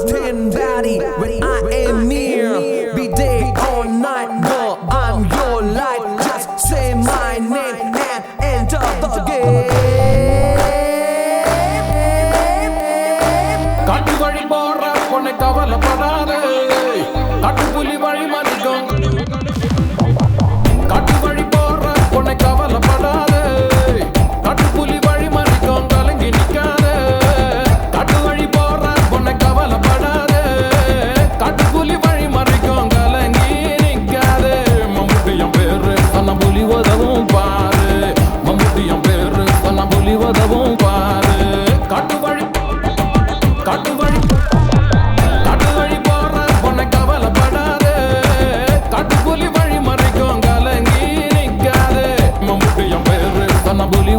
stand ready when I am near. Be day or night, girl, I'm your light. Just say my name and enter the game. காட்டு வழி போற பொண்ணை கவலைப்படாதே, காட்டு புலி வழி மதிக்கும். காட்டு வழி போற பொண்ணை கவலைப்படாதே, காட்டு புலி வழி மதிக்கும். கலங்கி நிக்காதே, காட்டு வழி போற பொண்ணை கவலைப்படாதே, காட்டு புலி வழி மதிக்கும். கலங்கி நிக்காதே. மம்முட்டியம் பேரு சொன்ன புலி உதவும் பாரு, மம்முட்டியம் பேரு சொன்ன புலி உதவும் பாரு. காட்டு வழி காட்டு வழி போற பொண்ணை கவலைப்படாதே, காட்டு புலி வழி மறைக்கும். கலங்கி நிக்காதே. மம்முட்டியம் பேரு சொன்ன புலி